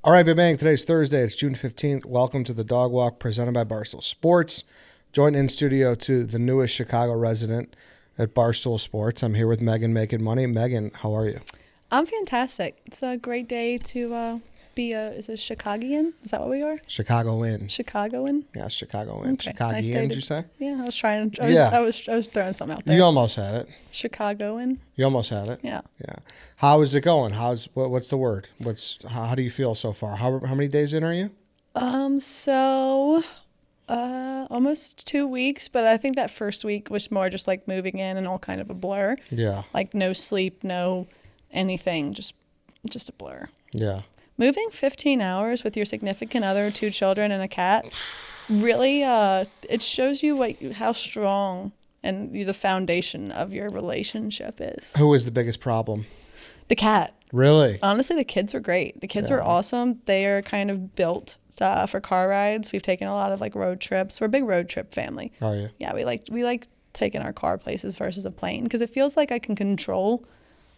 All right, Big Bang. Today's Thursday. It's June 15th. Welcome to the Dog Walk presented by Barstool Sports. Joined in studio to the newest Chicago resident at Barstool Sports. I'm here with Megan, Makin Money. Megan, how are you? I'm fantastic. It's a great day to be is it Chicagoan? Is that what we are? Chicagoan. Chicagoan? Yeah, Chicagoan. Okay. Chicagoan, did you say? Yeah, I was trying. Yeah. I was throwing something out there. You almost had it. Chicagoan. You almost had it. Yeah. Yeah. How is it going? What's the word? How do you feel so far? How many days in are you? Almost 2 weeks, but I think that first week was more just like moving in and all kind of a blur. Yeah. Like no sleep, no anything, just a blur. Yeah. Moving 15 hours with your significant other, 2 children, and a cat, really, it shows you how strong and the foundation of your relationship is. Who is the biggest problem? The cat. Really? Honestly, the kids were great. The kids were awesome. They are kind of built for car rides. We've taken a lot of like road trips. We're a big road trip family. Are you? Yeah, we like taking our car places versus a plane because it feels like I can control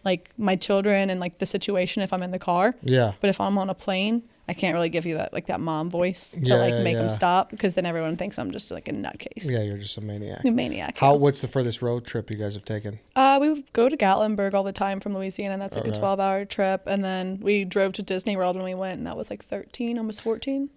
like my children and like the situation if I'm in the car. Yeah. But if I'm on a plane, I can't really give you that mom voice to make them stop because then everyone thinks I'm just like a nutcase. Yeah, you're just a maniac. A maniac. What's the furthest road trip you guys have taken? We would go to Gatlinburg all the time from Louisiana, and that's like a 12-hour trip. And then we drove to Disney World when we went, and that was like 13, almost 14.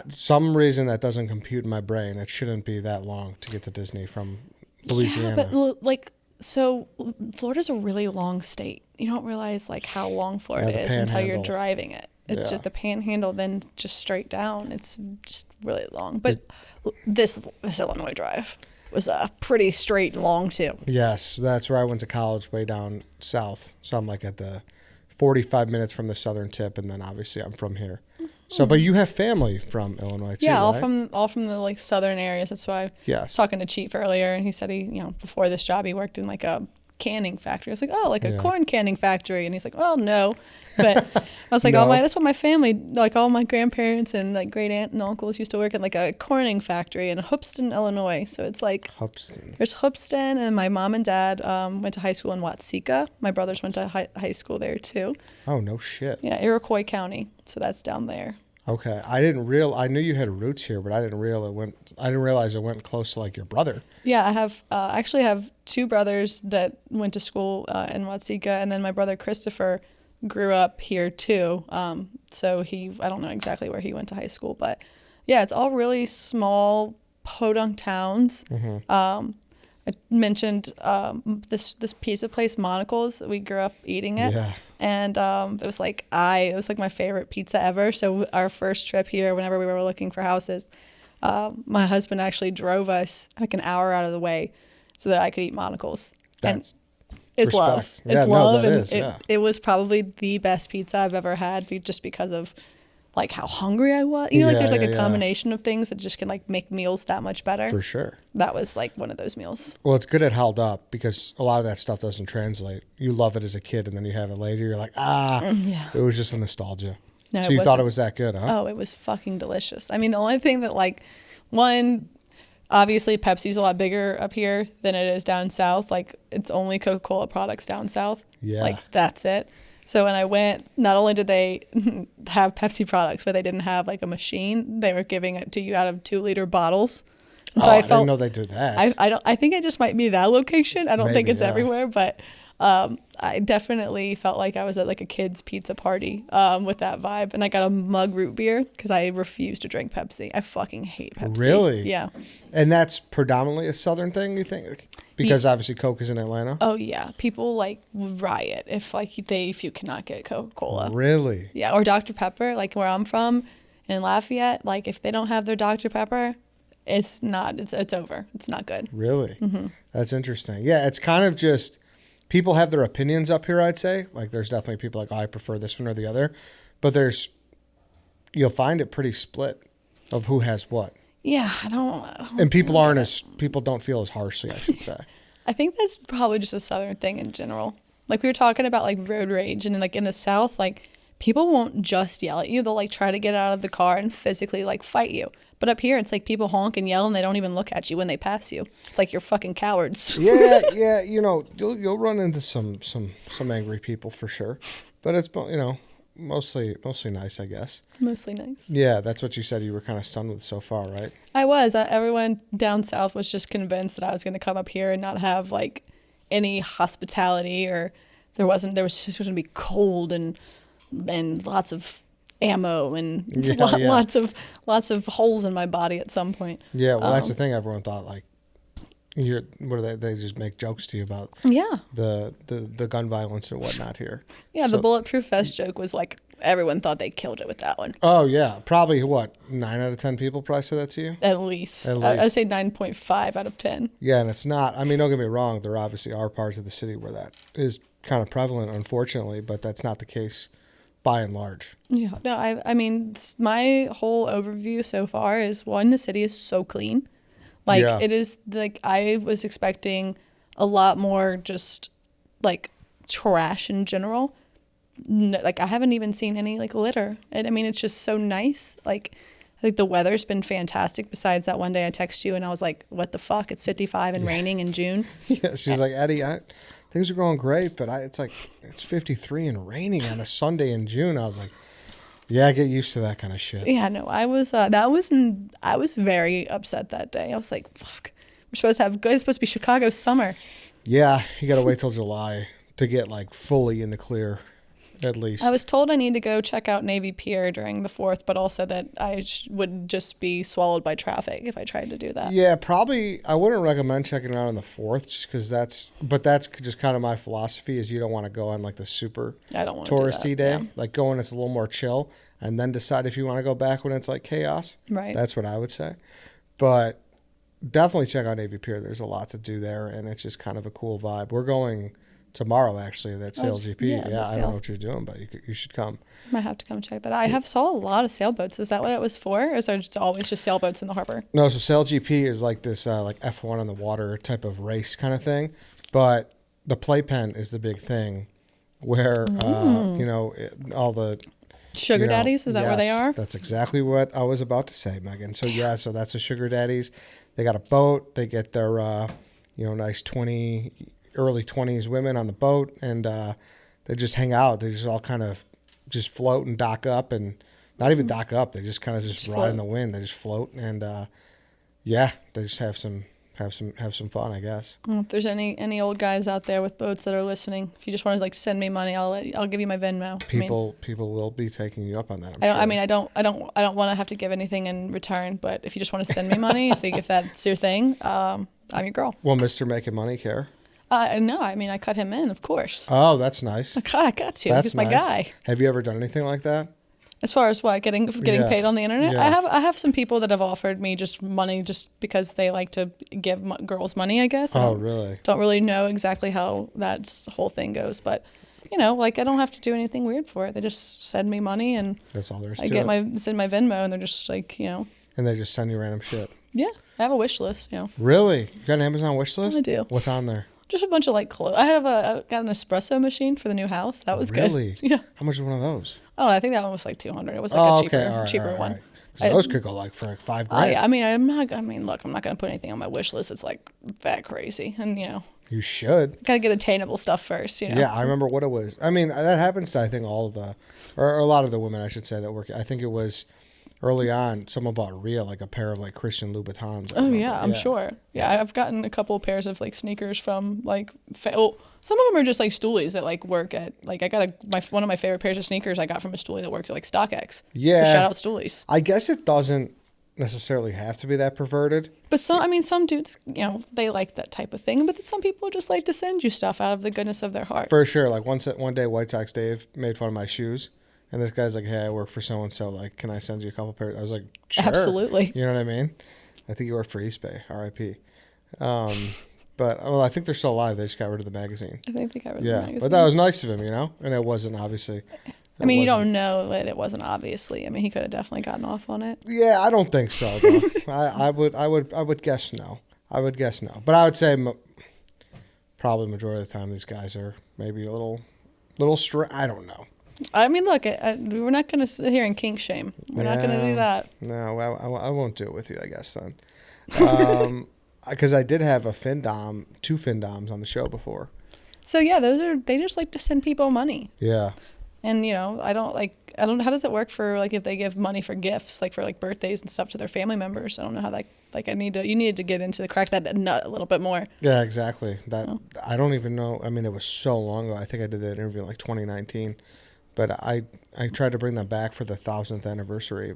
Some reason that doesn't compute in my brain. It shouldn't be that long to get to Disney from Louisiana. Yeah, but so Florida's a really long state. You don't realize like how long Florida is until you're driving it. It's just the panhandle, then just straight down. It's just really long. But this Illinois drive was pretty straight and long too. Yes, that's where I went to college, way down south. So I'm like at the 45 minutes from the southern tip, and then obviously I'm from here. So, but you have family from Illinois too, yeah, right? all from the like southern areas. That's why I was talking to Chief earlier, and he said before this job he worked in like a canning factory. I was like, oh, like a corn canning factory, and he's like, well, no, but I was like, No. that's what my family, like all my grandparents and like great aunt and uncles used to work in like a corning factory in Hoopeston, Illinois. So it's like there's Hoopeston, and my mom and dad went to high school in Watseka. My brothers went to high school there too. Oh, no shit. Yeah, Iroquois County. So that's down there. Okay, I knew you had roots here, but I didn't realize it went close to like your brother. Yeah, I have actually have 2 brothers that went to school in Watseka, and then my brother Christopher grew up here too. So I don't know exactly where he went to high school, but yeah, it's all really small podunk towns. Mm-hmm. I mentioned this pizza place, Monocle's. We grew up eating it. Yeah. And it was like my favorite pizza ever. So our first trip here, whenever we were looking for houses, my husband actually drove us like an hour out of the way so that I could eat Monocle's. That's it's respect. love. It's yeah, love. No, that and is, it was probably the best pizza I've ever had just because of like how hungry I was. There's like a combination of things that just can like make meals that much better. For sure. That was like one of those meals. Well, it's good it held up because a lot of that stuff doesn't translate. You love it as a kid, and then you have it later. You're like, it was just a nostalgia. No, so you thought it was that good, huh? Oh, it was fucking delicious. I mean, the only thing that obviously Pepsi's a lot bigger up here than it is down south. Like it's only Coca-Cola products down south. Yeah. Like that's it. So when I went, not only did they have Pepsi products, but they didn't have like a machine. They were giving it to you out of 2-liter bottles. And so I didn't know they did that. I think it just might be that location. I don't think it's yeah. everywhere, but I definitely felt like I was at like a kid's pizza party with that vibe. And I got a mug root beer because I refuse to drink Pepsi. I fucking hate Pepsi. Really? Yeah. And that's predominantly a southern thing, you think? Because obviously Coke is in Atlanta? Oh, yeah. People like riot if you cannot get Coca-Cola. Really? Yeah. Or Dr. Pepper, like where I'm from in Lafayette, like if they don't have their Dr. Pepper, it's over. It's not good. Really? Mm-hmm. That's interesting. Yeah, it's kind of just people have their opinions up here, I'd say. Like there's definitely people like, I prefer this one or the other. But you'll find it pretty split of who has what. Yeah, I don't and people don't feel as harshly, I should say. I think that's probably just a southern thing in general. Like we were talking about like road rage, and like in the South, like people won't just yell at you. They'll like try to get out of the car and physically like fight you. But up here, it's like people honk and yell, and they don't even look at you when they pass you. It's like you're fucking cowards. Yeah. You'll run into some angry people for sure. But it's mostly nice, I guess. Mostly nice. Yeah, that's what you said you were kind of stunned with so far, right? I was. Everyone down south was just convinced that I was going to come up here and not have like any hospitality, or there was just going to be cold and lots of ammo and lots of holes in my body at some point. Yeah, well, that's the thing. Everyone thought like, what do they just make jokes to you about? Yeah. The gun violence and whatnot here. Yeah, the bulletproof vest joke was like everyone thought they killed it with that one. Oh yeah, probably what 9 out of 10 people probably said that to you. At least. I'd say 9.5 out of 10. Yeah, and it's not. I mean, don't get me wrong. There obviously are parts of the city where that is kind of prevalent, unfortunately, but that's not the case by and large. Yeah, no, I mean, my whole overview so far is one, the city is so clean. Like it is like I was expecting a lot more just like trash in general. No, like I haven't even seen any like litter. I mean, it's just so nice. Like the weather's been fantastic. Besides that one day I texted you and I was like, what the fuck? It's 55 and raining in June. Yeah, she's like, Eddie, things are going great, but it's 53 and raining on a Sunday in June. I was like, yeah, get used to that kind of shit. Yeah, no, I was very upset that day. I was like, fuck, we're supposed to have good. It's supposed to be Chicago summer. Yeah, you got to wait till July to get like fully in the clear, at least. I was told I need to go check out Navy Pier during the 4th, but also that I would just be swallowed by traffic if I tried to do that. Yeah, probably. I wouldn't recommend checking it out on the 4th just because that's just kind of my philosophy is you don't want to go on like the super touristy day. Yeah. Like go when it's a little more chill and then decide if you want to go back when it's like chaos. Right. That's what I would say. But definitely check out Navy Pier. There's a lot to do there and it's just kind of a cool vibe. We're going tomorrow, actually, that Sail GP. Yeah, I don't know what you're doing, but you should come. Might have to come check that out. I saw a lot of sailboats. Is that what it was for? Or is there always just sailboats in the harbor? No, so Sail GP is like this like F1 on the water type of race kind of thing. But the playpen is the big thing where, all the... Sugar daddies? Is that where they are? That's exactly what I was about to say, Megan. So, so that's the sugar daddies. They got a boat. They get their, nice early 20s women on the boat, and they just hang out. They just all kind of just float and dock up, and not even dock up. They just kind of just ride in the wind. They just float, and they just have some fun, I guess. Well, if there's any old guys out there with boats that are listening, if you just want to like send me money, I'll give you my Venmo. People will be taking you up on that. I don't want to have to give anything in return, but if you just want to send me money, if that's your thing, I'm your girl. Will Mr. Makin Money care? No, I mean, I cut him in, of course. Oh, that's nice. I got you. He's my guy. Have you ever done anything like that? As far as what, getting paid on the internet? Yeah. I have some people that have offered me just money just because they like to give girls money, I guess. Oh, really? Don't really know exactly how that whole thing goes, but like I don't have to do anything weird for it. They just send me money and that's all there is to it. It's in my Venmo and they're just like, And they just send you random shit. Yeah. I have a wish list, Really? You got an Amazon wish list? I do. What's on there? Just a bunch of like clothes. I got an espresso machine for the new house. That was good. Really? Yeah. How much is one of those? Oh, I think that one was like $200. It was like a cheaper one. Because those could go like for like $5,000. Look, I'm not going to put anything on my wish list. It's like that crazy. And, You should. Got to get attainable stuff first, Yeah, I remember what it was. I mean, that happens to, I think, or a lot of the women, I should say, that work. I think it was early on, someone bought Rhea like a pair of like Christian Louboutins. Oh, yeah, I'm sure. Yeah, I've gotten a couple of pairs of like sneakers from like, some of them are just like stoolies that like work at, like I got one of my favorite pairs of sneakers I got from a stoolie that works at like StockX. Yeah. So shout out stoolies. I guess it doesn't necessarily have to be that perverted. But some dudes, they like that type of thing. But some people just like to send you stuff out of the goodness of their heart. For sure. Like one day White Sox Dave made fun of my shoes. And this guy's like, hey, I work for so-and-so. Like, can I send you a couple pairs? I was like, sure. Absolutely. You know what I mean? I think he worked for East Bay, RIP. But, I think they're still alive. They just got rid of the magazine. I think they got rid of the magazine. But that was nice of him, And it wasn't, obviously. You don't know that it wasn't obviously. I mean, he could have definitely gotten off on it. Yeah, I don't think so, though. I would guess no. I would guess no. But I would say probably majority of the time these guys are maybe a little I don't know. I mean, look, we're not going to sit here and kink shame. We're not going to do that. No, I won't do it with you, I guess, then. Because I did have two FinDoms on the show before. So, yeah, they just like to send people money. Yeah. And, I don't, how does it work for, like, if they give money for gifts, like, for, like, birthdays and stuff to their family members? I don't know how that, like, you needed to get into crack that nut a little bit more. Yeah, exactly. I don't even know. I mean, it was so long ago. I think I did that interview in like 2019, but I tried to bring them back for the 1,000th anniversary,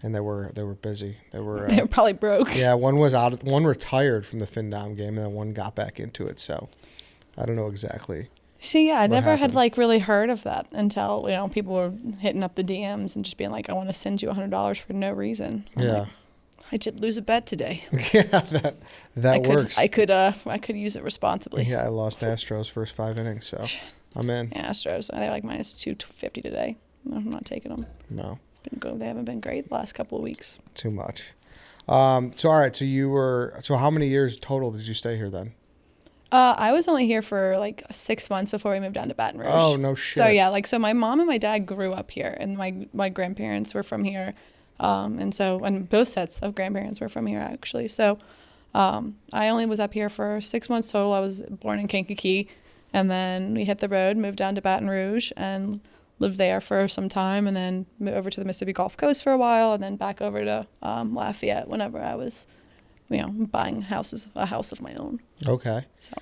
and they were busy. They were probably broke. Yeah, one retired from the FinDom game, and then one got back into it. So I don't know exactly. See, yeah, I never had like really heard of that until people were hitting up the DMs and just being like, "I want to send you $100 for no reason." I'm like, I did lose a bet today. Yeah, that works. I could use it responsibly. Yeah, I lost Astros first 5 innings, so I'm in. Yeah, Astros, they're like minus 250 today. I'm not taking them. No. They haven't been great the last couple of weeks. Too much. So all right, so how many years total did you stay here then? I was only here for like 6 months before we moved down to Baton Rouge. Oh, no shit. So yeah, so my mom and my dad grew up here, and my grandparents were from here, and both sets of grandparents were from here actually. So, I only was up here for 6 months total. I was born in Kankakee, and then we hit the road, moved down to Baton Rouge, and lived there for some time, and then moved over to the Mississippi Gulf Coast for a while, and then back over to Lafayette whenever I was, buying a house of my own. Okay. So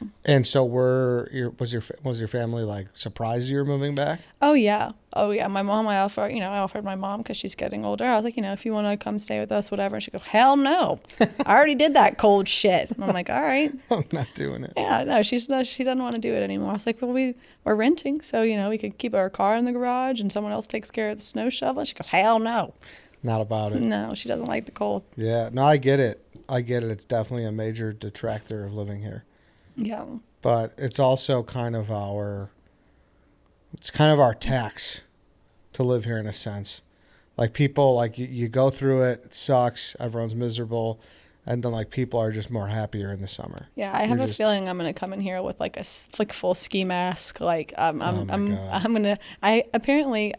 was your family like surprised you were moving back? Oh yeah. My mom, I offered my mom, because she's getting older. I was like, if you want to come stay with us, whatever. And she'd go, hell no. I already did that cold shit. And I'm like, all right. I'm not doing it. Yeah, no, she doesn't want to do it anymore. I was like, well, we're renting, so we could keep our car in the garage and someone else takes care of the snow shovel. And she goes, hell no. Not about it. No, she doesn't like the cold. Yeah, no, I get it. It's definitely a major detractor of living here. Yeah. But it's also kind of our tax to live here in a sense. Like people, like you go through it, it sucks, everyone's miserable, and then like people are just more happier in the summer. Yeah, I have a feeling I'm gonna come in here with like a full ski mask. Like I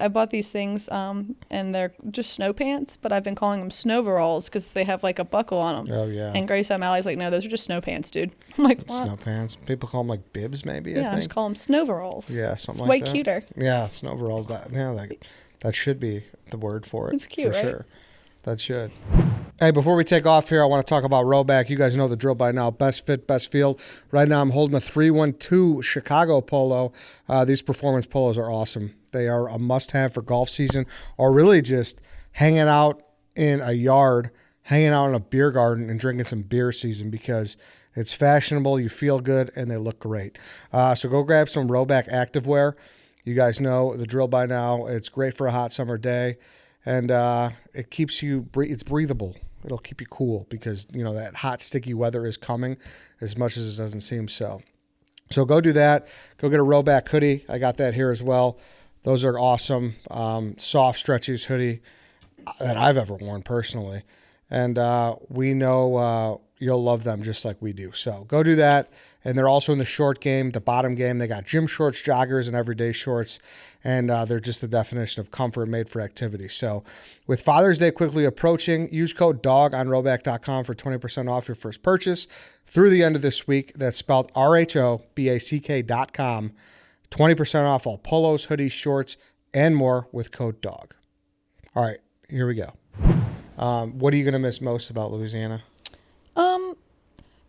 bought these things and they're just snow pants, but I've been calling them snowveralls because they have like a buckle on them. Oh yeah. And Grace O'Malley's like, no, those are just snow pants, dude. I'm like, what? Snow pants. People call them like bibs, maybe. I think. Just call them snowveralls. Yeah, something it's like that. It's way cuter. Yeah, snowveralls. That should be the word for it. It's cute, for right? Sure. That should. Hey, before we take off here, I want to talk about RHOBACK. You guys know the drill by now. Best fit, best field. Right now, I'm holding a 312 Chicago polo. These performance polos are awesome. They are a must-have for golf season, or really just hanging out in a yard, hanging out in a beer garden, and drinking some beer season, because it's fashionable, you feel good, and they look great. So go grab some RHOBACK activewear. You guys know the drill by now. It's great for a hot summer day, and it keeps you. It's breathable. It'll keep you cool, because that hot, sticky weather is coming, as much as it doesn't seem so. So go do that. Go get a RHOBACK hoodie. I got that here as well. Those are awesome, soft, stretchiest hoodie that I've ever worn personally, and we know you'll love them just like we do. So go do that. And they're also in the short game, the bottom game. They got gym shorts, joggers, and everyday shorts. And they're just the definition of comfort made for activity. So with Father's Day quickly approaching, use code DOG on RHOBACK.com for 20% off your first purchase through the end of this week. That's spelled RHOBACK.com. 20% off all polos, hoodies, shorts, and more with code DOG. All right, here we go. What are you going to miss most about Louisiana?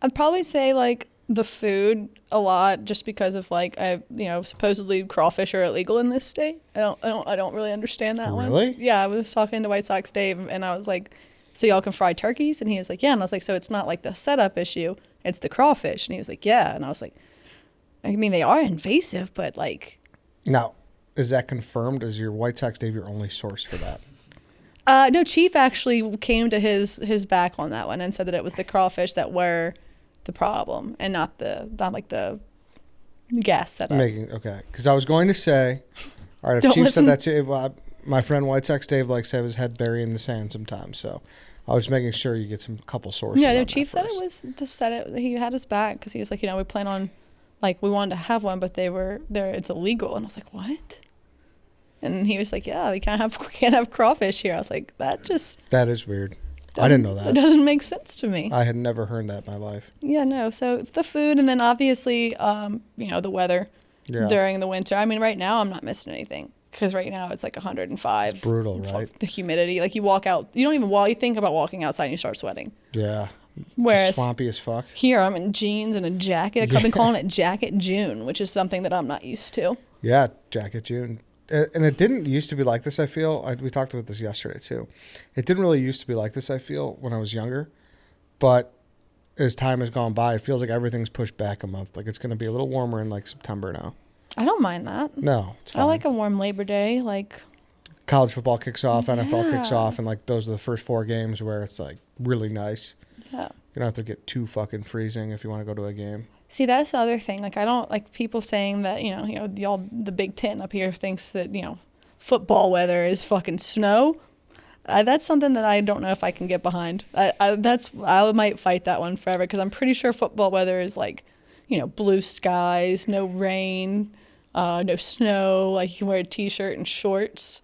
I'd probably say like the food a lot, just because of like supposedly crawfish are illegal in this state. I don't really understand that one. Really? Yeah, I was talking to White Sox Dave, and I was like, so y'all can fry turkeys? And he was like, yeah. And I was like, so it's not like the setup issue, it's the crawfish. And he was like, yeah. And I was like, I mean, they are invasive, but like. Now, is that confirmed? Is your White Sox Dave your only source for that? No, Chief actually came to his back on that one and said that it was the crawfish that were the problem, and not like the gas setup. Okay, because I was going to say, all right, if Chief said that too, my friend White Sox Dave likes to have his head buried in the sand sometimes, so I was making sure you get some couple sources. Yeah, no, Chief said it was he had his back, because he was like, we plan on, like, we wanted to have one, but it's illegal, and I was like, what? And he was like, yeah, we can't have crawfish here. I was like, that is weird. I didn't know that. It doesn't make sense to me. I had never heard that in my life. Yeah, no. So the food, and then obviously, the weather during the winter. I mean, right now I'm not missing anything. because right now it's like 105. It's brutal, right? The humidity, like you walk out, you don't even walk. You think about walking outside and you start sweating. Yeah. Whereas Just swampy as fuck. here I'm in jeans and a jacket. I've been calling it Jacket June, which is something that I'm not used to. Yeah, Jacket June. And it didn't used to be like this, I feel. We talked about this yesterday, too. It didn't really used to be like this, I feel, when I was younger. But as time has gone by, it feels like everything's pushed back a month. Like it's going to be a little warmer in like September now. I don't mind that. No, it's fine. I like a warm Labor Day. Like college football kicks off, NFL kicks off, and like those are the first 4 games where it's like really nice. Yeah. You don't have to get too fucking freezing if you want to go to a game. See, that's the other thing. Like, I don't like people saying that, y'all, the Big Ten up here thinks that, football weather is fucking snow. That's something that I don't know if I can get behind. I might fight that one forever because I'm pretty sure football weather is like, blue skies, no rain, no snow. Like, you can wear a t-shirt and shorts.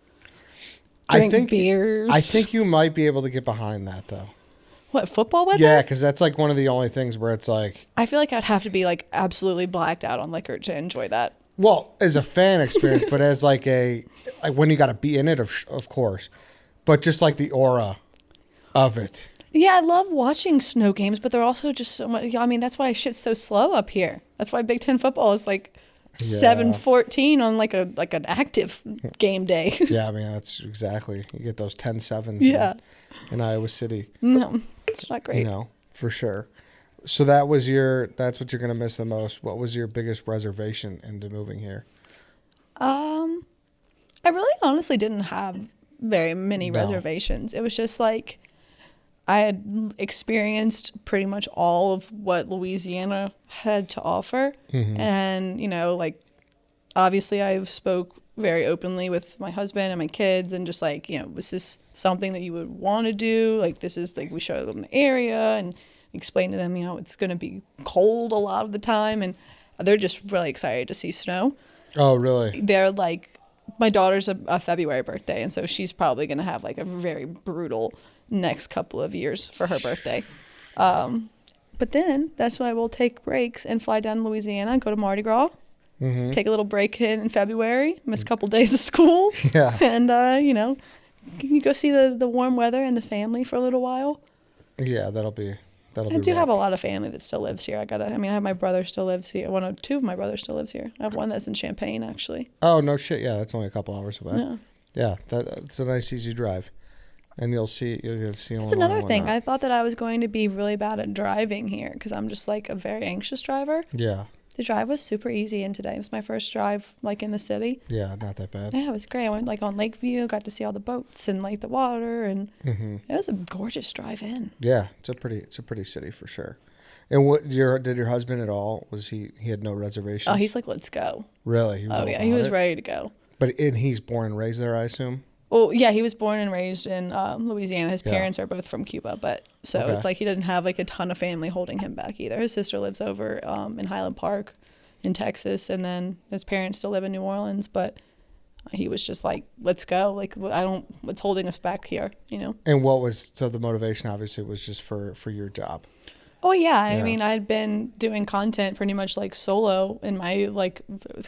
Drink beers. I think you might be able to get behind that though. What, football weather? Yeah, because that's like one of the only things where it's like... I feel like I'd have to be like absolutely blacked out on liquor to enjoy that. Well, as a fan experience, but as like when you got to be in it, of course. But just like the aura of it. Yeah, I love watching snow games, but they're also just so much... I mean, that's why shit's so slow up here. That's why Big Ten football is like 7:14 on like an active game day. Yeah, I mean, that's exactly... You get those 10-7s in Iowa City. No. It's not great. For sure. So that's what you're going to miss the most. What was your biggest reservation into moving here? I really honestly didn't have very many reservations. It was just like I had experienced pretty much all of what Louisiana had to offer. Mm-hmm. And, like obviously I spoke very openly with my husband and my kids and just like, was this something that you would want to do? Like, this is like, we show them the area and explain to them, it's going to be cold a lot of the time. And they're just really excited to see snow. Oh, really? They're like, my daughter's a February birthday. And so she's probably going to have like a very brutal next couple of years for her birthday. But then that's why we'll take breaks and fly down to Louisiana, go to Mardi Gras. Mm-hmm. Take a little break in February, miss a couple days of school. Yeah. And, you go see the warm weather and the family for a little while. Yeah, that'll be I do have a lot of family that still lives here. I have my brother still lives here. Two of my brothers still lives here. I have one that's in Champaign, actually. Oh, no shit. Yeah, that's only a couple hours away. Yeah, it's a nice, easy drive. And you'll see That's another thing. I thought that I was going to be really bad at driving here because I'm just like a very anxious driver. Yeah. The drive was super easy, and today was my first drive, like, in the city. Yeah, not that bad. Yeah, it was great. I went, like, on Lakeview, got to see all the boats and, like, the water, and it was a gorgeous drive in. Yeah, it's a pretty city for sure. And did your husband at all? He had no reservations? Oh, he's like, let's go. Really? He was ready to go. But he's born and raised there, I assume? Oh, yeah, he was born and raised in Louisiana. His parents are both from Cuba, but it's like he didn't have like a ton of family holding him back either. His sister lives over in Highland Park in Texas, and then his parents still live in New Orleans, but he was just like, let's go. Like, what's holding us back here, And so the motivation obviously was just for your job. Oh, yeah. I mean, I'd been doing content pretty much like solo in my like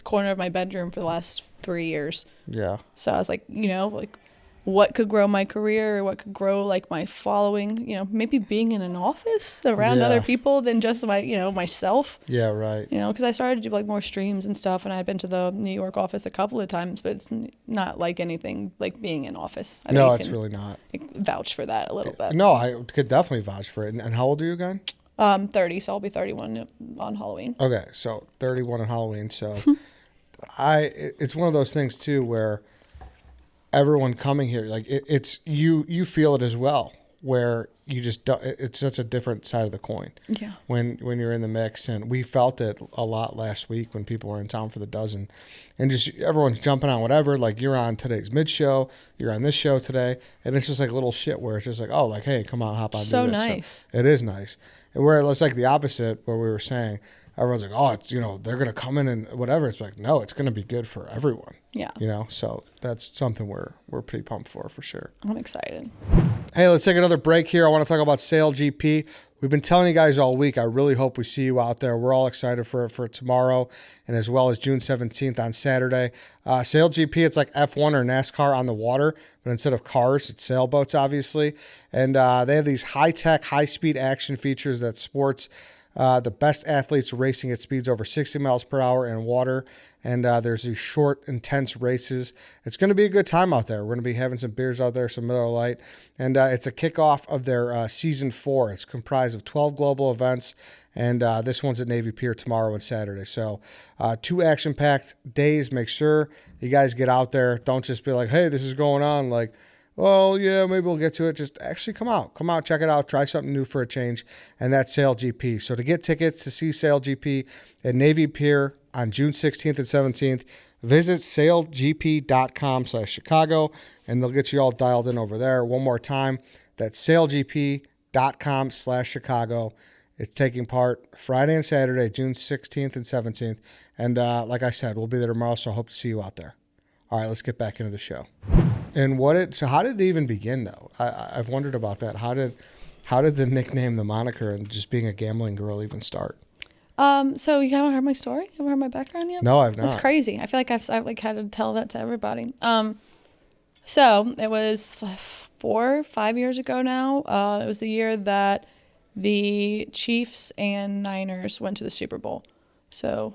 corner of my bedroom for the last 3 years. Yeah. So I was like, like what could grow my career or what could grow like my following, maybe being in an office around other people than just myself. Yeah, right. Because I started to do like more streams and stuff, and I'd been to the New York office a couple of times, but it's not like anything like being in office. No, it's really not. Vouch for that a little bit. No, I could definitely vouch for it. And how old are you again? 30, so I'll be 31 on Halloween. Okay, so 31 on Halloween. So it's one of those things too where everyone coming here, like it's you feel it as well, where you just don't, it's such a different side of the coin. Yeah. When you're in the mix, and we felt it a lot last week when people were in town for the dozen, and just everyone's jumping on whatever. Like, you're on today's mid show, you're on this show today, and it's just like little shit where it's just like, oh, like, hey, come on, hop on. So do this. nice. So it is nice. And where it's like the opposite, where we were saying, everyone's like, oh, it's, they're going to come in and whatever. It's like, no, it's going to be good for everyone. Yeah. So that's something we're pretty pumped for sure. I'm excited. Hey, let's take another break here. I want want to talk about Sail GP. We've been telling you guys all week. I really hope we see you out there. We're all excited for tomorrow and as well as June 17th on Saturday. Sail GP, it's like F1 or NASCAR on the water, but instead of cars, it's sailboats, obviously. And they have these high-tech, high-speed action features that sports the best athletes racing at speeds over 60 miles per hour in water. And there's these short, intense races. It's going to be a good time out there. We're going to be having some beers out there, some Miller Lite. And it's a kickoff of their season 4. It's comprised of 12 global events. And this one's at Navy Pier tomorrow and Saturday. So 2 action-packed days. Make sure you guys get out there. Don't just be like, hey, this is going on. Like, well, yeah, maybe we'll get to it. Just actually come out, check it out, try something new for a change, and that's Sail GP. So to get tickets to see Sail GP at Navy Pier on June 16th and 17th, visit sailgp.com/Chicago, and they'll get you all dialed in over there. One more time, that's sailgp.com/Chicago. It's taking part Friday and Saturday, June 16th and 17th. And like I said, we'll be there tomorrow, so I hope to see you out there. All right, let's get back into the show. And so how did it even begin, though? I've wondered about that. How did the nickname, the moniker, and just being a gambling girl even start? So you haven't heard my story? You haven't heard my background yet? No, I've not. It's crazy. I feel like I've like had to tell that to everybody. So it was 4 or 5 years ago now. It was the year that the Chiefs and Niners went to the Super Bowl. So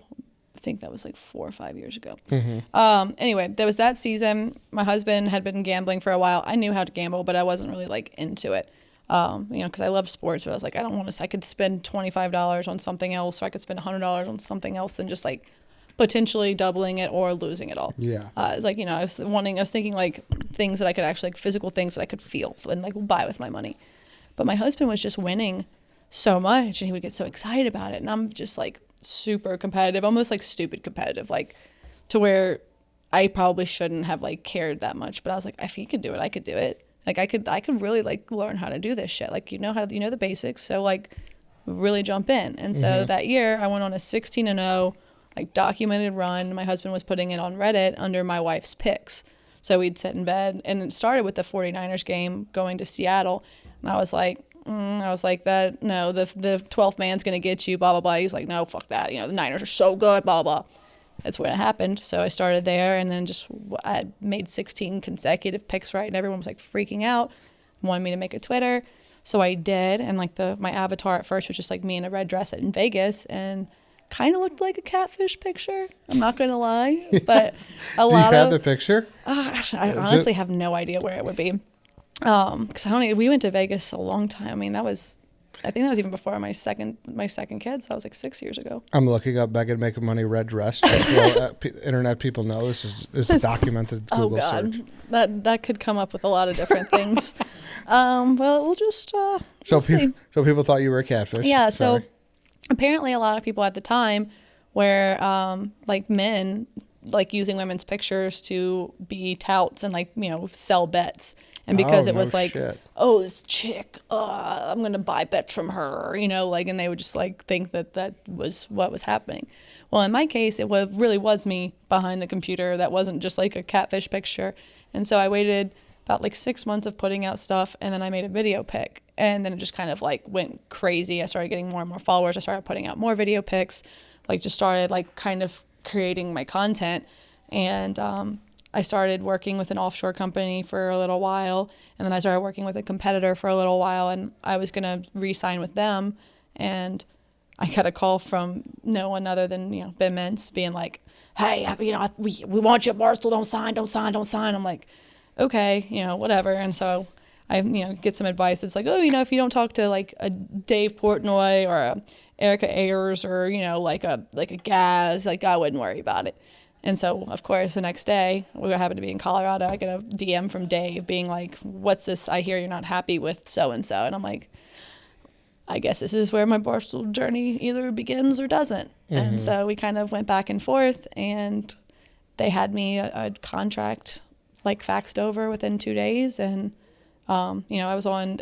I think that was like 4 or 5 years ago. Mm-hmm. Anyway, there was that season. My husband had been gambling for a while. I knew how to gamble, but I wasn't really like into it. Because I love sports, but I was like, I don't want to. I could spend $25 on something else, or I could spend $100 on something else, and just like potentially doubling it or losing it all. Yeah. It's like, I was thinking like things that I could actually, like physical things that I could feel and like buy with my money. But my husband was just winning so much, and he would get so excited about it, and I'm just like super competitive, almost like stupid competitive, like to where I probably shouldn't have like cared that much. But I was like, if he could do it, I could do it. Like I could really like learn how to do this shit. Like, the basics. So like really jump in. And so that year I went on a 16-0 like documented run. My husband was putting it on Reddit under my wife's picks. So we'd sit in bed, and it started with the 49ers game going to Seattle. And I was like, the 12th man's going to get you, blah, blah, blah. He's like, no, fuck that. The Niners are so good, blah, blah, blah. That's when it happened. So I started there, and then I made 16 consecutive picks right, and everyone was like freaking out, wanted me to make a Twitter. So I did, and like my avatar at first was just like me in a red dress in Vegas, and kind of looked like a catfish picture. I'm not going to lie, but a lot of... Do you have the picture? I honestly have no idea where it would be. Because we went to Vegas a long time. I mean, I think that was even before my second kid. So that was like 6 years ago. I'm looking up Makin Money red dress. Just so internet people know this is a documented Google search. That could come up with a lot of different things. Well, we'll just see. So people thought you were a catfish. Yeah. Sorry. So apparently a lot of people at the time were like men like using women's pictures to be touts and like sell bets. And because it was like, shit. Oh, this chick, I'm going to buy bets from her, and they would just like think that was what was happening. Well, in my case, it really was me behind the computer. That wasn't just like a catfish picture. And so I waited about like 6 months of putting out stuff, and then I made a video pic. And then it just kind of like went crazy. I started getting more and more followers. I started putting out more video pics, like just started like kind of creating my content. And I started working with an offshore company for a little while, and then I started working with a competitor for a little while, and I was going to re-sign with them, and I got a call from no one other than, Ben Mintz being like, hey, we want you at Barstool, don't sign. I'm like, okay, whatever. And so I, get some advice. It's like, if you don't talk to like a Dave Portnoy or a Erica Ayers or, like a Gaz, like I wouldn't worry about it. And so, of course, the next day, we happened to be in Colorado, I get a DM from Dave being like, what's this? I hear you're not happy with so-and-so. And I'm like, I guess this is where my Barstool journey either begins or doesn't. Mm-hmm. And so we kind of went back and forth, and they had me a contract like faxed over within 2 days. And, I was on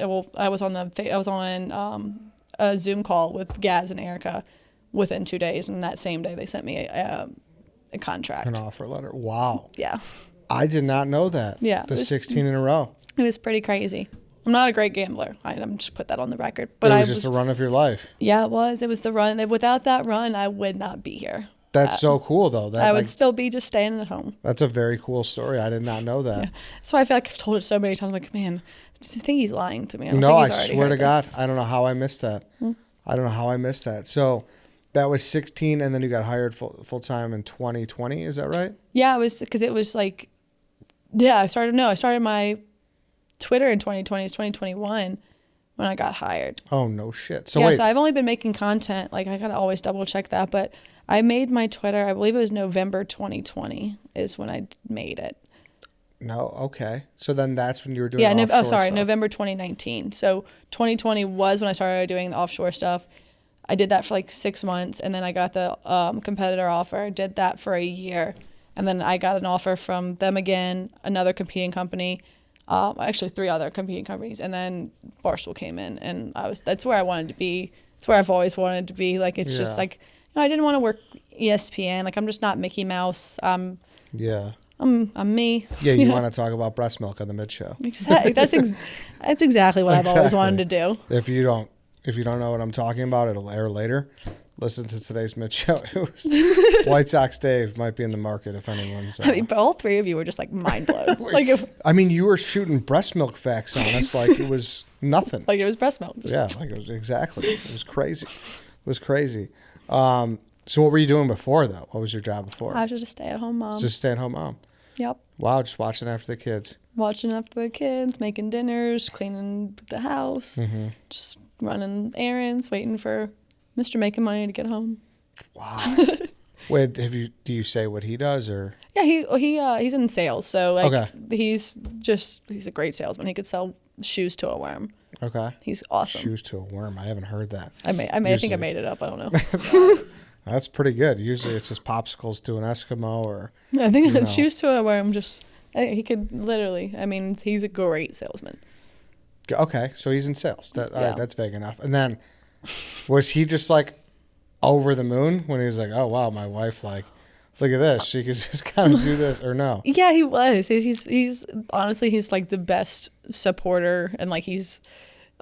a Zoom call with Gaz and Erica within 2 days. And that same day they sent me a contract. An offer letter. Wow. Yeah. I did not know that. Yeah. The 16 in a row. It was pretty crazy. I'm not a great gambler. I'm just put that on the record. But it was just the run of your life. Yeah, it was. It was the run. Without that run, I would not be here. That's so cool, though. That I would still be just staying at home. That's a very cool story. I did not know that. Yeah. That's why I feel like I've told it so many times. I'm like, man, I think he's lying to me. No, I swear to God, I don't know how I missed that. I don't know how I missed that. So that was 16, and then you got hired full time in 2020. Is that right? Yeah, it was because it was like, yeah, I started my Twitter in 2020. It's 2021 when I got hired. Oh, no shit. So yeah, wait. so I've only been making content. Like, I got to always double check that. But I made my Twitter, I believe it was November 2020 is when I made it. No, okay. So then that's when you were doing offshore stuff. November 2019. So 2020 was when I started doing the offshore stuff. I did that for like 6 months, and then I got the competitor offer. Did that for a year, and then I got an offer from them again, another competing company, actually 3 other competing companies, and then Barstool came in, and that's where I wanted to be. It's where I've always wanted to be. Like, it's just like, I didn't want to work ESPN. Like, I'm just not Mickey Mouse. Yeah. I'm me. Yeah, you want to talk about breast milk on the mid show. Exactly. That's exactly what I've always wanted to do. If you don't know what I'm talking about, it'll air later. Listen to today's mid show. It was White Sox Dave might be in the market if anyone's. I mean, but all 3 of you were just like mind blown. I mean, you were shooting breast milk facts on us like it was nothing. Like it was breast milk. Yeah, like it was exactly. It was crazy. It was crazy. So what were you doing before though? What was your job before? I was just a stay-at-home mom. Just a stay-at-home mom. Yep. Wow, just watching after the kids. Watching after the kids, making dinners, cleaning the house, just running errands, waiting for Mr. Makin Money to get home. Wow. Wait, do you say what he does or? Yeah, he's in sales, so like okay. He's a great salesman. He could sell shoes to a worm. Okay. He's awesome. Shoes to a worm. I haven't heard that. I think I made it up. I don't know. That's pretty good. Usually it's just popsicles to an Eskimo or. I think it's shoes to a worm. He could literally. I mean, he's a great salesman. Okay, so he's in sales. All right, that's vague enough. And then, was he just like over the moon when he's like, "Oh wow, my wife like, look at this. She could just kind of do this," or no? Yeah, he was. He's honestly he's like the best supporter, and like he's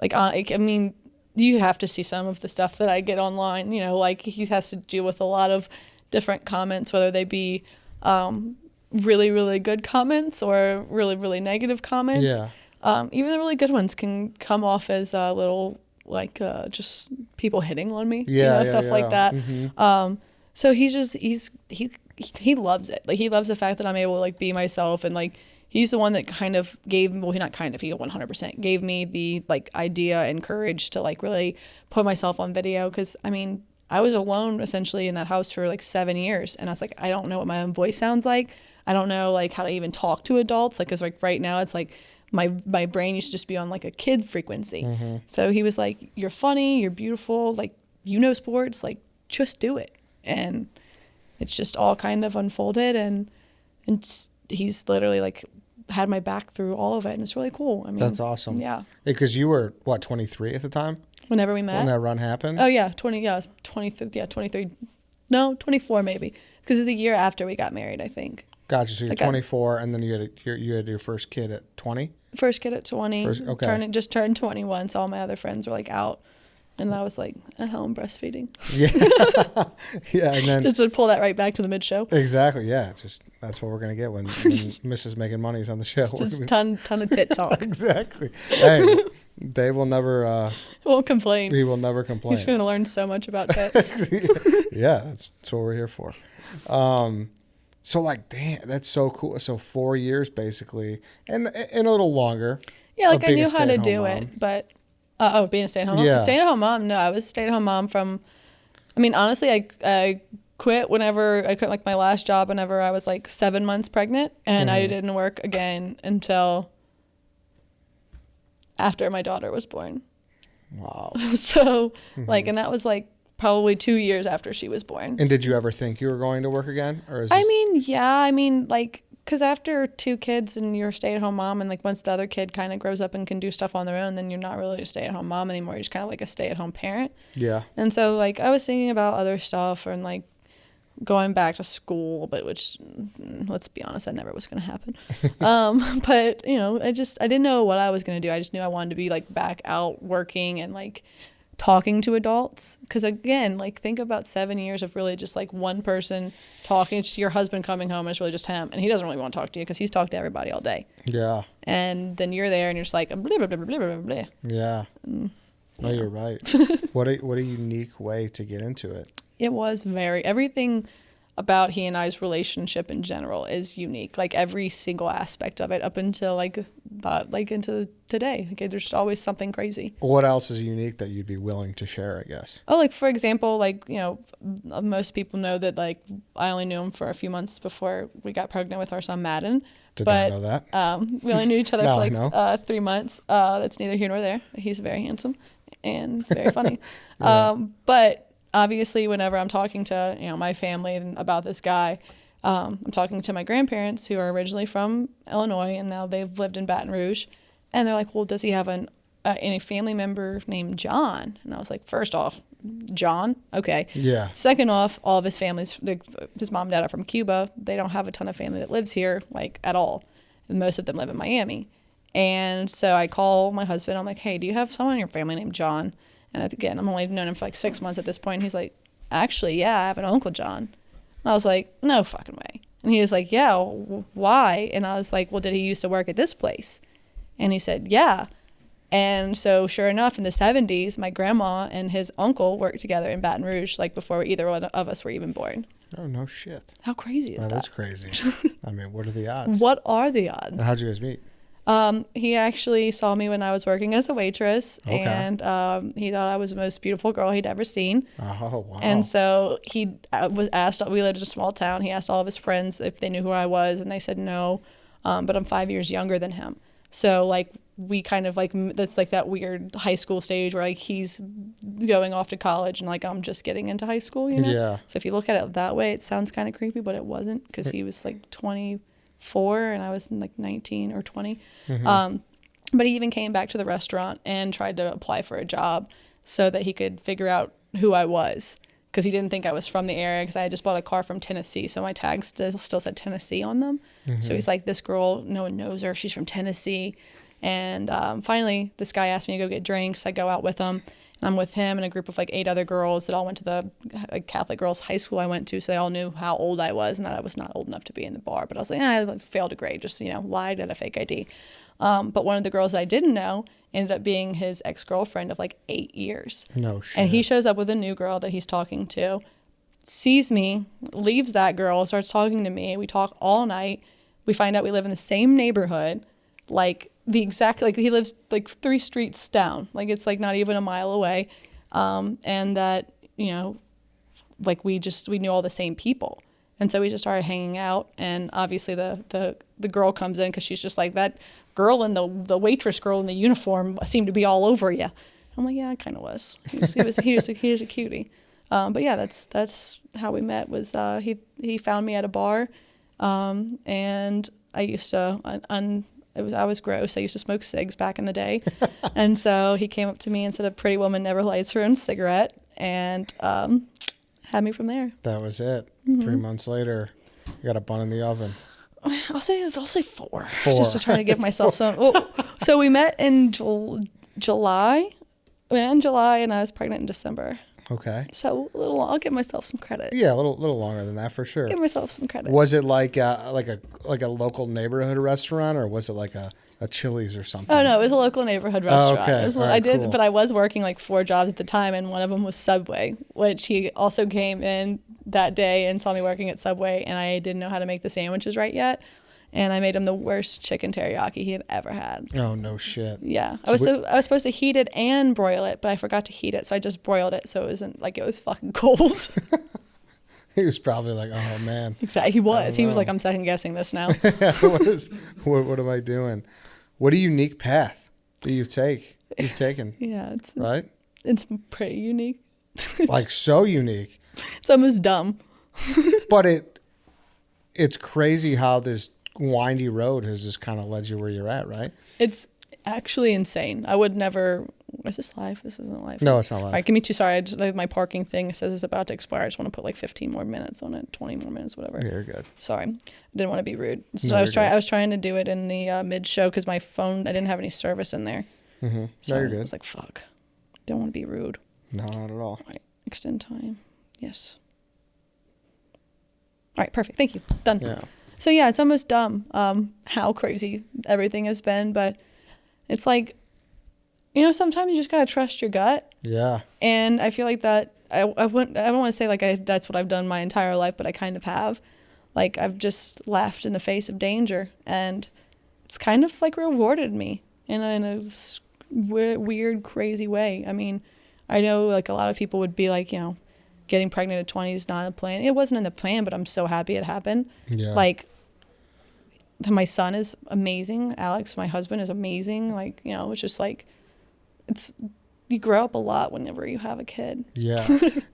like I mean. You have to see some of the stuff that I get online, like he has to deal with a lot of different comments, whether they be really, really good comments or really, really negative comments. Yeah. Even the really good ones can come off as a little like just people hitting on me, stuff like that. Mm-hmm. So he loves it. Like he loves the fact that I'm able to like be myself, and like he's the one that kind of gave me, well, he 100% gave me the like idea and courage to like really put myself on video. Cause I mean, I was alone essentially in that house for like 7 years. And I was like, I don't know what my own voice sounds like. I don't know like how to even talk to adults. Like, cause like right now it's like my brain used to just be on like a kid frequency. Mm-hmm. So he was like, you're funny, you're beautiful. Like, sports, like just do it. And it's just all kind of unfolded. And he's literally like, had my back through all of it, and it's really cool. I mean, that's awesome. Yeah. Because you were 23 at the time whenever we met. When that run happened. Oh yeah, 23. Yeah, 23. No, 24 maybe. Because it was a year after we got married, I think. Gotcha. So you're 24, and then you had your first kid at 20. First kid at 20. Okay. Just turned 21. So all my other friends were like out, and I was like at home breastfeeding. Yeah. Yeah, and then just to pull that right back to the mid show. Exactly. Yeah. Just that's what we're gonna get when Mrs. Makin Money's on the show. Just ton of tit talk. Exactly. Hey, Dave will never. Won't complain. He will never complain. He's gonna learn so much about tits. Yeah, that's what we're here for. So like, damn, that's so cool. So 4 years basically, and a little longer. Yeah, like I knew how to do it, but. Being a stay-at-home mom? Yeah. Stay-at-home mom, no. I was a stay-at-home mom from, I mean, honestly, I quit like my last job whenever I was like 7 months pregnant, and I didn't work again until after my daughter was born. Wow. So, like, and that was like probably 2 years after she was born. And did you ever think you were going to work again? Or Like, because after 2 kids and you're a stay-at-home mom, and like once the other kid kind of grows up and can do stuff on their own, then you're not really a stay-at-home mom anymore. You're just kind of like a stay-at-home parent. Yeah. And so like I was thinking about other stuff and like going back to school, but which, let's be honest, that never was going to happen. But you know, I didn't know what I was going to do. I just knew I wanted to be like back out working and like talking to adults. Because again, like think about 7 years of really just like one person talking. It's your husband coming home and it's really just him, and he doesn't really want to talk to you because he's talked to everybody all day. Yeah. And then you're there and you're just like blah, blah, blah, blah, blah, blah. Yeah. No, you're right. What a unique way to get into it. It was everything about he and I's relationship in general is unique. Like every single aspect of it up until like into today. Like there's just always something crazy. What else is unique that you'd be willing to share, I guess? Oh, like for example, like, you know, most people know that like I only knew him for a few months before we got pregnant with our son Madden. Did not know that. We only knew each other No, for like 3 months. That's neither here nor there. He's very handsome and very funny. Yeah. But obviously, whenever I'm talking to, you know, my family about this guy, I'm talking to my grandparents who are originally from Illinois and now they've lived in Baton Rouge, and they're like, "Well, does he have any family member named John?" And I was like, first off, John, okay. Yeah. Second off, all of his families, his mom and dad are from Cuba. They don't have a ton of family that lives here, like at all. And most of them live in Miami. And so I call my husband. I'm like, "Hey, do you have someone in your family named John?" And again, I'm only known him for like 6 months at this point. He's like, "Actually, yeah, I have an Uncle John." And I was like, "No fucking way." And he was like, "Yeah, why?" And I was like, "Well, did he used to work at this place?" And he said, "Yeah." And so sure enough, in the 70s, my grandma and his uncle worked together in Baton Rouge, like before either one of us were even born. Oh, no shit. How crazy is that? That is crazy. I mean, what are the odds? What are the odds? And how'd you guys meet? He actually saw me when I was working as a waitress, Okay. and he thought I was the most beautiful girl he'd ever seen. Oh, wow. And so he was asked, we lived in a small town, he asked all of his friends if they knew who I was, and they said no, but I'm 5 years younger than him. So, like, we kind of, like, that's, like, that weird high school stage where, like, he's going off to college and, like, I'm just getting into high school, you know? Yeah. So if you look at it that way, it sounds kind of creepy, but it wasn't, because he was, like, 24 and I was, like, 19 or 20. Mm-hmm. But he even came back to the restaurant and tried to apply for a job so that he could figure out who I was, because he didn't think I was from the area, because I had just bought a car from Tennessee, so my tags still said Tennessee on them. Mm-hmm. So he's like, "This girl, no one knows her, she's from Tennessee." And finally, this guy asked me to go get drinks. I go out with him, and I'm with him and a group of like 8 other girls that all went to the Catholic girls' high school I went to, so they all knew how old I was and that I was not old enough to be in the bar. But I was like, I failed a grade, just, you know, lied at a fake ID. But one of the girls that I didn't know ended up being his ex-girlfriend of like 8 years. No shit. And he shows up with a new girl that he's talking to, sees me, leaves that girl, starts talking to me. We talk all night. We find out we live in the same neighborhood, like the exact, like he lives like 3 streets down. Like it's like not even a mile away. And that, you know, like we knew all the same people. And so we just started hanging out. And obviously the girl comes in because she's just like, "That girl and the waitress girl in the uniform seemed to be all over you." I'm like, "Yeah, I kind of was." He was a cutie. But yeah, that's how we met. Was he found me at a bar, and I used to I was gross. I used to smoke cigs back in the day, and so he came up to me and said, "A pretty woman never lights her own cigarette," and had me from there. That was it. Mm-hmm. 3 months later, you got a bun in the oven. I'll say 4, just to try to give myself some. Well, so we met in July. We met in July, and I was pregnant in December. Okay. So I'll give myself some credit. Yeah, a little longer than that for sure. Give myself some credit. Was it like a local neighborhood restaurant, or was it like a Chili's or something? Oh no, it was a local neighborhood restaurant. Oh, okay. All right, cool. But I was working like 4 jobs at the time, and one of them was Subway, which he also came in that day and saw me working at Subway, and I didn't know how to make the sandwiches right yet, and I made him the worst chicken teriyaki he had ever had. Oh no shit. Yeah, I was supposed to heat it and broil it, but I forgot to heat it, so I just broiled it, so it wasn't like it was fucking cold. He was probably like, "Oh man." Exactly, he was. He was like, "I'm second guessing this now." What am I doing? What a unique path that you've taken. Yeah, it's pretty unique. Like so unique. It's almost dumb. But it's crazy how this windy road has just kind of led you where you're at, right? It's actually insane. I would never Is this live? This isn't live. No, it's not live. All right, give me two. Sorry, my parking thing says it's about to expire. I just want to put like 15 more minutes on it, 20 more minutes, whatever. Yeah, you're good. Sorry, I didn't want to be rude. So No, I was trying to do it in the mid show because my phone, I didn't have any service in there. Mm-hmm. So No, you're I good. was like, fuck, don't want to be rude. No, not at all. All right, extend time. Yes. All right, perfect. Thank you. Done. Yeah. So yeah, it's almost dumb how crazy everything has been, but it's like, you know, sometimes you just gotta trust your gut. Yeah. And I feel like that I don't want to say like that's what I've done my entire life, but I kind of have. Like I've just laughed in the face of danger, and it's kind of like rewarded me in a weird, crazy way. I mean, I know like a lot of people would be like, you know, getting pregnant at 20 is not in the plan. It wasn't in the plan, but I'm so happy it happened. Yeah. Like, my son is amazing. Alex, my husband, is amazing. Like, you know, it's just like, you grow up a lot whenever you have a kid. Yeah.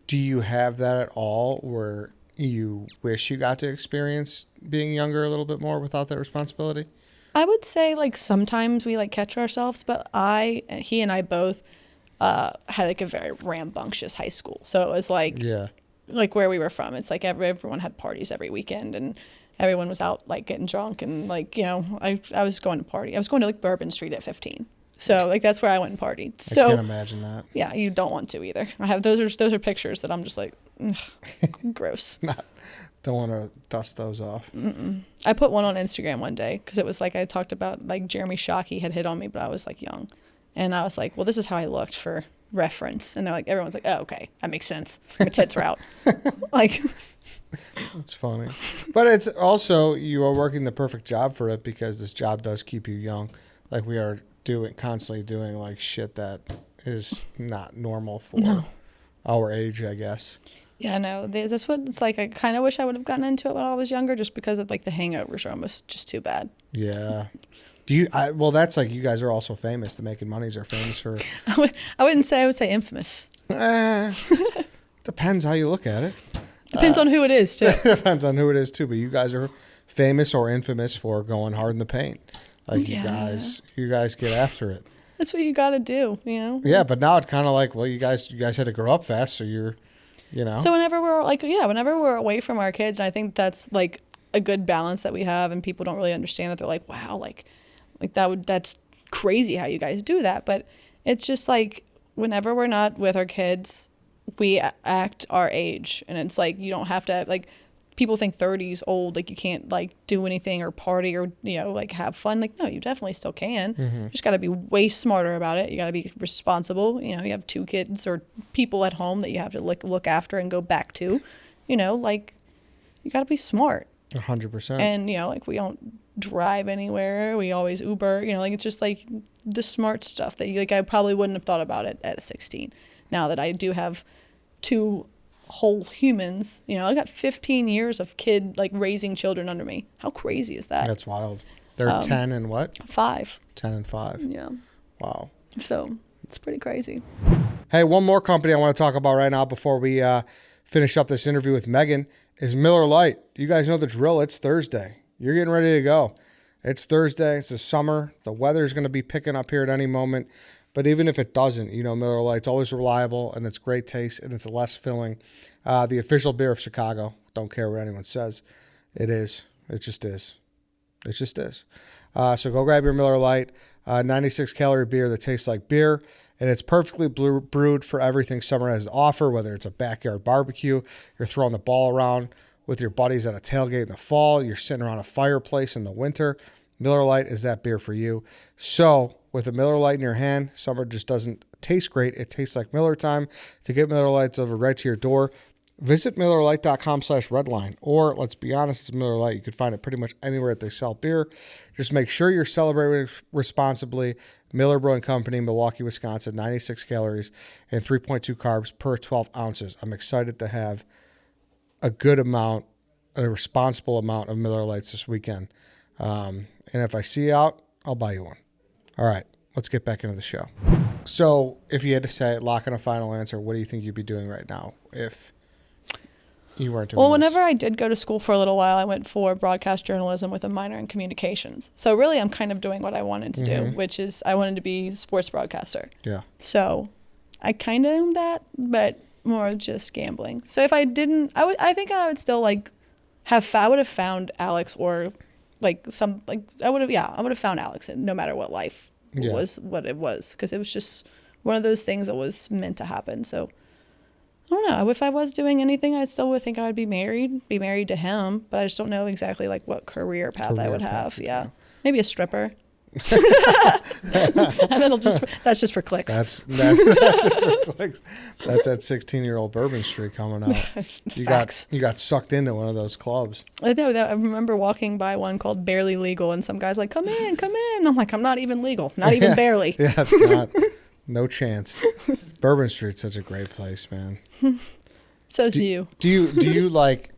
Do you have that at all where you wish you got to experience being younger a little bit more without that responsibility? I would say like sometimes we like catch ourselves, but he and I both had like a very rambunctious high school. So it was like, Yeah. like where we were from, it's like everyone had parties every weekend, and everyone was out like getting drunk, and like, you know, I was going to party. I was going to like Bourbon Street at 15. So like that's where I went and partied. So I can't imagine that. yeah, you don't want to either. I have those are pictures that I'm just like, gross. Don't want to dust those off. I put one on Instagram one day because it was like I talked about like Jeremy Shockey had hit on me, but I was like young, and I was like, well, this is how I looked for reference, and they're like, everyone's like, oh, okay, that makes sense. My tits were out. Like, That's funny. But it's also, you are working the perfect job for it, because this job does keep you young. Like we are constantly doing like shit that is not normal for our age, I guess. yeah, no, that's what it's like. I kind of wish I would have gotten into it when I was younger, just because of like the hangovers are almost just too bad. Yeah. Well, that's like, you guys are also famous. The Makin Moneys are famous for. I wouldn't say, I would say infamous. Depends how you look at it. Depends on who it is too. Depends on who it is too. But you guys are famous or infamous for going hard in the paint. Like Yeah. you guys get after it. That's what you got to do, you know? Yeah, but now it's kind of like, well, you guys had to grow up fast, so you're, you know. So whenever we're away from our kids, and I think that's like a good balance that we have, and people don't really understand that. They're like, wow, like that's crazy how you guys do that. But it's just like, whenever we're not with our kids, we act our age, and it's like, you don't have to, like, people think 30 is old, like you can't like do anything or party or, you know, like have fun. Like, no, you definitely still can. You just got to be way smarter about it. You got to be responsible. You know, you have 2 kids or people at home that you have to look after and go back to, you know, like, you got to be smart. 100%. And, you know, like, we don't drive anywhere. We always Uber, you know, like, it's just like the smart stuff that you, like, I probably wouldn't have thought about it at 16. Now that I do have 2 whole humans, you know, I got 15 years of like raising children under me. How crazy is that? That's wild. They're 10 and what? 5. 10 and 5. Yeah. Wow. So it's pretty crazy. Hey, one more company I want to talk about right now before we finish up this interview with Megan is Miller Lite. You guys know the drill. It's Thursday. You're getting ready to go. It's Thursday. It's the summer. The weather's going to be picking up here at any moment. But even if it doesn't, you know, Miller Lite's always reliable, and it's great taste, and it's less filling. The official beer of Chicago. Don't care what anyone says. It is. It just is. It just is. So go grab your Miller Lite, 96-calorie beer that tastes like beer, and it's perfectly brewed for everything summer has to offer, whether it's a backyard barbecue, you're throwing the ball around with your buddies at a tailgate in the fall, you're sitting around a fireplace in the winter. Miller Lite is that beer for you. So with a Miller Lite in your hand, summer just doesn't taste great. It tastes like Miller time. To get Miller Lite delivered right to your door, visit MillerLite.com/redline. Or let's be honest, it's Miller Lite. You can find it pretty much anywhere that they sell beer. Just make sure you're celebrating responsibly. Miller Brewing Company, Milwaukee, Wisconsin, 96 calories and 3.2 carbs per 12 ounces. I'm excited to have a good amount, a responsible amount of Miller Lites this weekend. And if I see you out, I'll buy you one. All right, let's get back into the show. So if you had to say, lock in a final answer, what do you think you'd be doing right now? If You weren't doing Well, this. whenever I did go to school for a little while, I went for broadcast journalism with a minor in communications. So really, I'm kind of doing what I wanted to do, which is I wanted to be a sports broadcaster. Yeah. So I kind of am that, but more just gambling. So if I didn't, I think I would still like I would have found Alex or like I would have found Alex no matter what life was what it was, because it was just one of those things that was meant to happen. So I don't know. If I was doing anything, I still would think I would be married to him, but I just don't know exactly like what career path I would have. Yeah. Maybe a stripper. And then that's just for clicks. That's just for clicks. That's that 16-year-old Bourbon Street coming out. You got sucked into one of those clubs. I know that. I remember walking by one called Barely Legal, and some guy's like, "Come in." I'm like, "I'm not even legal, not even barely." Yeah, it's not. No chance. Bourbon Street's such a great place, man. Says you. Do you like?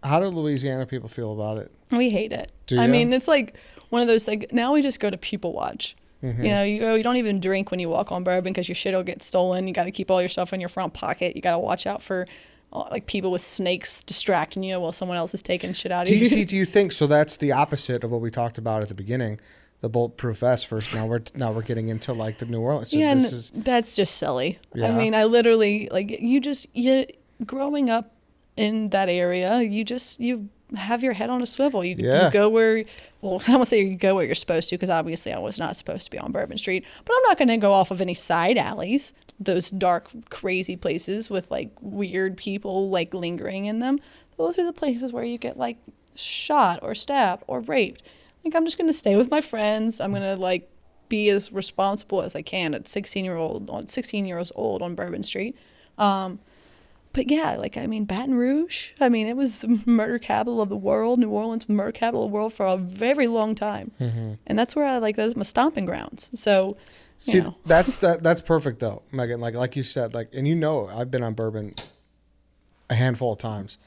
How do Louisiana people feel about it? We hate it. Do you? I mean, it's like one of those things. Now we just go to people watch. You know, you don't even drink when you walk on Bourbon because your shit will get stolen. You got to keep all your stuff in your front pocket. You got to watch out for like people with snakes distracting you while someone else is taking shit out of you. Do you think so? That's the opposite of what we talked about at the beginning. The bulletproof vest first. Now we're getting into like the New Orleans. So yeah, that's just silly. Yeah. I mean, I literally like you growing up in that area. You have your head on a swivel. You go where. Well, I don't want to say you go where you're supposed to, because obviously I was not supposed to be on Bourbon Street. But I'm not going to go off of any side alleys, those dark, crazy places with like weird people like lingering in them. Those are the places where you get like shot or stabbed or raped. Like, I'm just going to stay with my friends. I'm going to like be as responsible as I can at 16 years old on Bourbon Street. But yeah, like, I mean, Baton Rouge, I mean, it was the murder capital of the world. New Orleans, murder capital of the world for a very long time. And that's where that's my stomping grounds. So, see, that's perfect though, Megan. Like you said, like, and I've been on Bourbon a handful of times.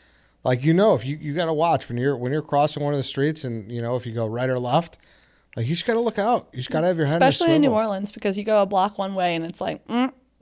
Like, if you got to watch when you're crossing one of the streets, and if you go right or left, like, you just got to look out. You just got to have your head especially in in New Orleans, because you go a block one way and it's like,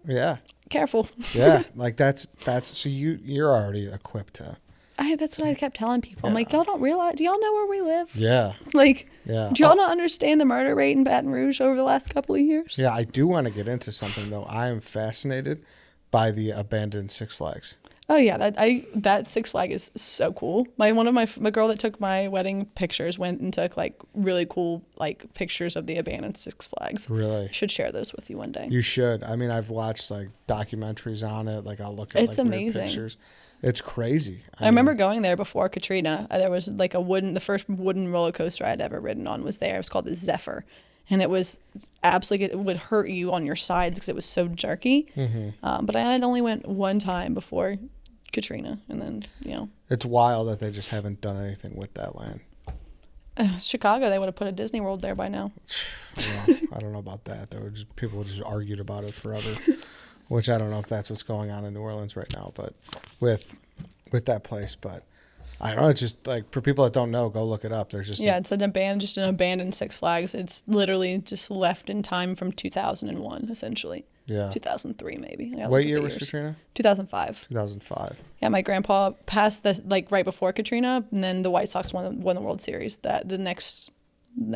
yeah, careful. Yeah, like that's so you're already equipped to. That's what I kept telling people. I'm like, y'all don't realize? Do y'all know where we live? Yeah. Like, yeah. Do y'all not understand the murder rate in Baton Rouge over the last couple of years? Yeah, I do want to get into something though. I am fascinated by the abandoned Six Flags. Oh yeah, that Six Flag is so cool. My girl that took my wedding pictures went and took like really cool like pictures of the abandoned Six Flags. Really? Should share those with you one day. You should. I mean, I've watched like documentaries on it. Like, I'll look at it's like amazing. Weird pictures. It's crazy. I remember going there before Katrina. There was like the first wooden roller coaster I'd ever ridden on was there. It was called the Zephyr. And it was absolutely, it would hurt you on your sides because it was so jerky. But I had only went one time before Katrina, and then it's wild that they just haven't done anything with that land. Chicago, they would have put a Disney World there by now. Well, I don't know about that. People just argued about it forever, which I don't know if that's what's going on in New Orleans right now, but with that place. But I don't know. It's just like, for people that don't know, go look it up. There's just it's an abandoned Six Flags. It's literally just left in time from 2001, essentially. Yeah. 2003 maybe. What year was Katrina? 2005. 2005. Yeah, my grandpa passed right before Katrina, and then the White Sox won the World Series the next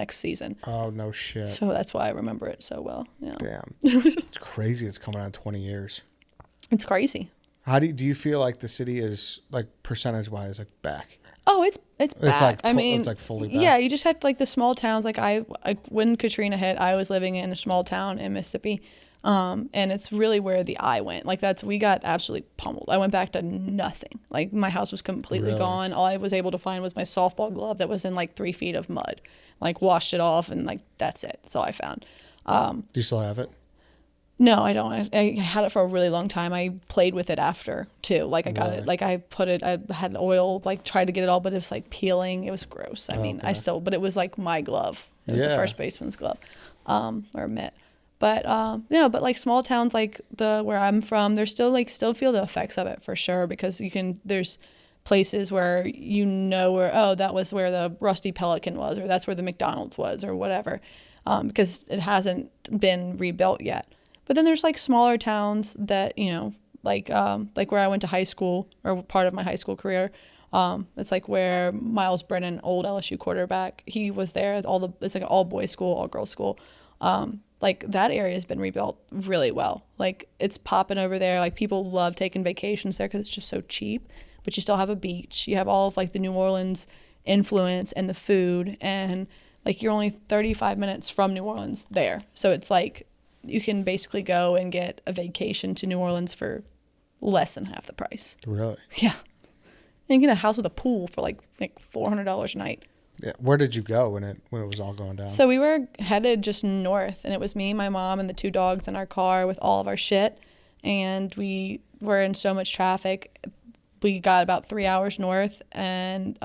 season. Oh, no shit. So that's why I remember it so well. Yeah. Damn. It's crazy. It's coming on 20 years. It's crazy. How do you feel like the city is, like, percentage-wise, like, back? Oh, it's back. It's like fully back. Yeah, you just have like the small towns. Like when Katrina hit, I was living in a small town in Mississippi. And it's really where the eye went. Like, we got absolutely pummeled. I went back to nothing. Like, my house was completely gone. All I was able to find was my softball glove that was in like 3 feet of mud. Like, washed it off, and like, that's it. That's all I found. Do you still have it? No, I don't. I had it for a really long time. I played with it after too. Like, I got it. Like, I had oil, like, tried to get it all, but it was like peeling. It was gross. I mean, but it was like my glove. It was the first baseman's glove, or mitt. But but like small towns like where I'm from, there's still feel the effects of it for sure, because there's places where that was where the Rusty Pelican was, or that's where the McDonald's was, or whatever, because it hasn't been rebuilt yet. But then there's like smaller towns that like where I went to high school, or part of my high school career. It's like where Miles Brennan, old LSU quarterback, he was there. It's like an all boys school, all girls school. Like that area has been rebuilt really well. Like it's popping over there. Like people love taking vacations there because it's just so cheap. But you still have a beach. You have all of like the New Orleans influence and the food, and like you're only 35 minutes from New Orleans there. So it's like you can basically go and get a vacation to New Orleans for less than half the price. Really? Yeah. And you get a house with a pool for like $400 a night. Yeah. Where did you go when it was all going down? So we were headed just north, and it was me, my mom, and the 2 dogs in our car with all of our shit. And we were in so much traffic. We got about 3 hours north, and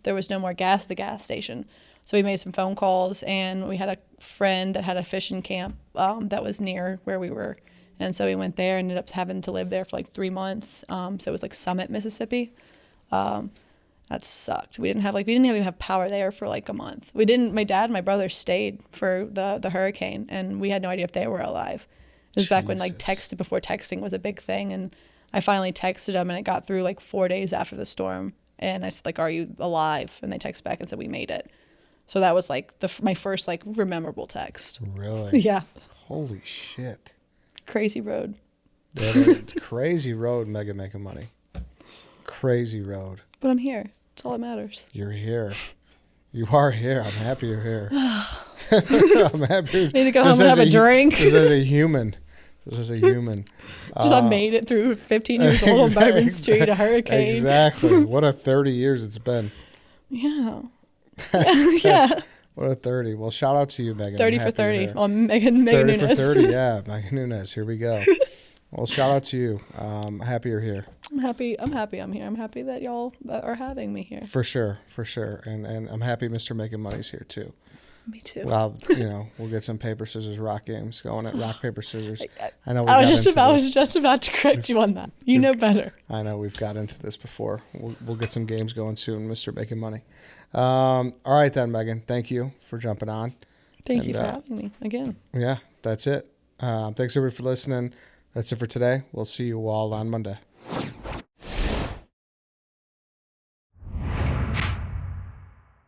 there was no more gas at the gas station. So we made some phone calls, and we had a friend that had a fishing camp that was near where we were. And so we went there and ended up having to live there for like 3 months. So it was like Summit, Mississippi. That sucked. We didn't even have power there for like a month. My dad and my brother stayed for the hurricane, and we had no idea if they were alive. It was back when like before texting was a big thing, and I finally texted them, and it got through like 4 days after the storm, and I said like, "Are you alive?" And they text back and said, "We made it." So that was like my first like memorable text. Really? Yeah. Holy shit. Crazy road. It's crazy road, Making Money. Crazy road. But I'm here. That's all that matters. You're here. You are here. I'm happy you're here. I'm happy. Need to go home and have a drink. This is a human. I made it through 15 years old on Bourbon Street, a hurricane. Exactly. What a 30 years it's been. Yeah. Yeah. What a 30. Well, shout out to you, Megan. 30 for 30 on Megan 30 Nunes. for 30, yeah. Megan Nunes. Here we go. Well, shout out to you. Happy you're here. I'm happy I'm here. I'm happy that y'all are having me here. For sure. And I'm happy Mr. Making Money's here too. Me too. Well, we'll get some paper, scissors, rock games going at rock, paper, scissors. I know. I was just about to correct you on that. You know better. I know we've got into this before. We'll get some games going soon, Mr. Making Money. All right then, Megan. Thank you for jumping on. Thank you for having me again. Yeah, that's it. Thanks everybody for listening. That's it for today. We'll see you all on Monday.